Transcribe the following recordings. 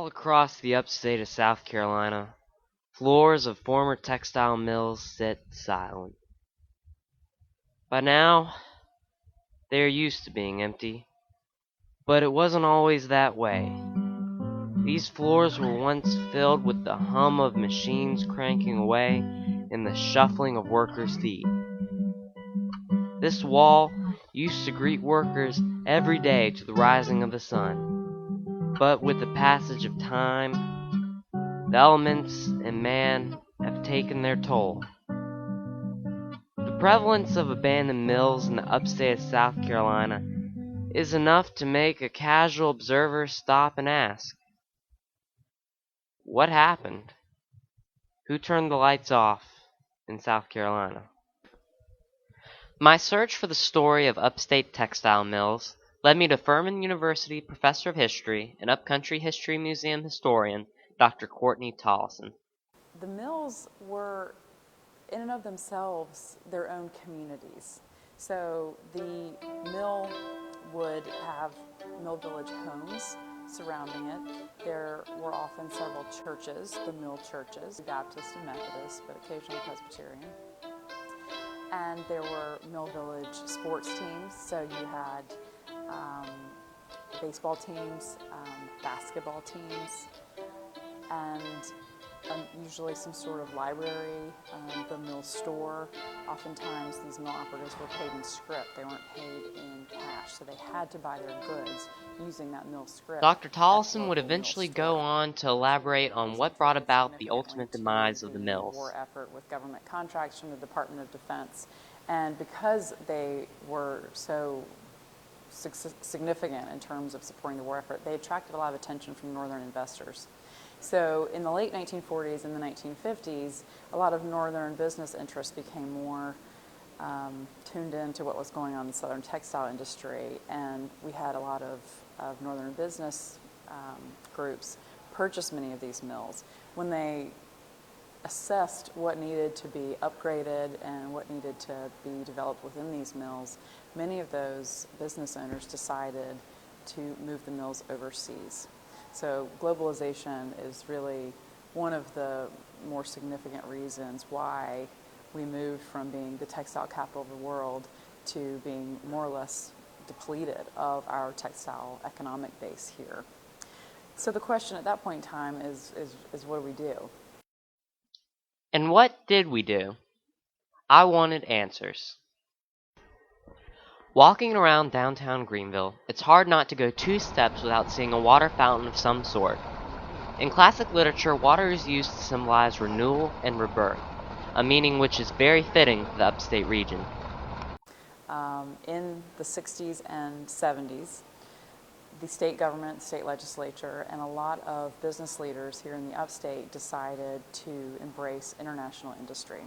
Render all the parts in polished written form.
across the upstate of South Carolina, floors of former textile mills sit silent. By now, they are used to being empty, but it wasn't always that way. These floors were once filled with the hum of machines cranking away and the shuffling of workers' feet. This wall used to greet workers every day to the rising of the sun, but with the passage of time, the elements and man have taken their toll. The prevalence of abandoned mills in the upstate of South Carolina is enough to make a casual observer stop and ask, what happened? Who turned the lights off in South Carolina? My search for the story of upstate textile mills led me to Furman University professor of history and Upcountry History Museum historian, Dr. Courtney Tollison. The mills were, in and of themselves, their own communities. So the mill would have mill village homes surrounding it. There were often several churches, the mill churches, Baptist and Methodist, but occasionally Presbyterian. And there were mill village sports teams, so you had baseball teams, basketball teams, and usually some sort of library, the mill store. Oftentimes these mill operatives were paid in scrip. They weren't paid in cash, so they had to buy their goods using that mill scrip. Dr. Tollison would eventually go on to elaborate on what brought about the ultimate demise of the mills. War effort with government contracts from the Department of Defense, and because they were so significant in terms of supporting the war effort, they attracted a lot of attention from northern investors. So in the late 1940s and the 1950s, a lot of northern business interests became more tuned into what was going on in the southern textile industry, and we had a lot of northern business groups purchase many of these mills. When they assessed what needed to be upgraded and what needed to be developed within these mills, many of those business owners decided to move the mills overseas. So globalization is really one of the more significant reasons why we moved from being the textile capital of the world to being more or less depleted of our textile economic base here. So the question at that point in time is what do we do? And what did we do? I wanted answers. Walking around downtown Greenville, it's hard not to go 2 steps without seeing a water fountain of some sort. In classic literature, water is used to symbolize renewal and rebirth, a meaning which is very fitting for the upstate region. In the 60s and 70s, the state government, state legislature, and a lot of business leaders here in the upstate decided to embrace international industry.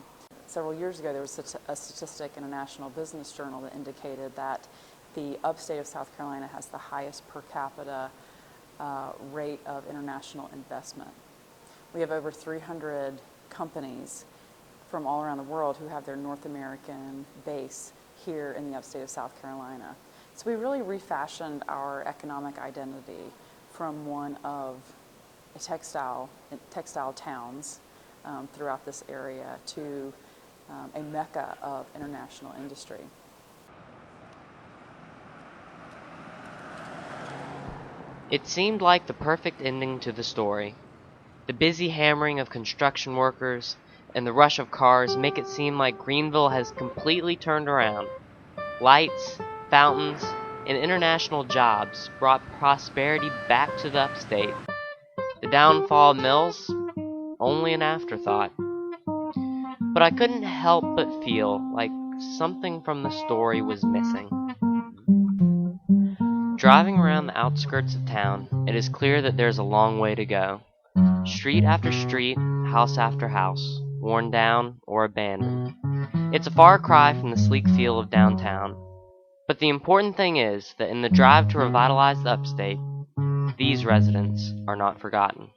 Several years ago, there was a statistic in a national business journal that indicated that the upstate of South Carolina has the highest per capita rate of international investment. We have over 300 companies from all around the world who have their North American base here in the upstate of South Carolina. So we really refashioned our economic identity from one of textile towns throughout this area to a mecca of international industry. It seemed like the perfect ending to the story. The busy hammering of construction workers and the rush of cars make it seem like Greenville has completely turned around. Lights, fountains, and international jobs brought prosperity back to the upstate. The downfall of mills, only an afterthought. But I couldn't help but feel like something from the story was missing. Driving around the outskirts of town, it is clear that there's a long way to go. Street after street, house after house, worn down or abandoned. It's a far cry from the sleek feel of downtown. But the important thing is that in the drive to revitalize the upstate, these residents are not forgotten.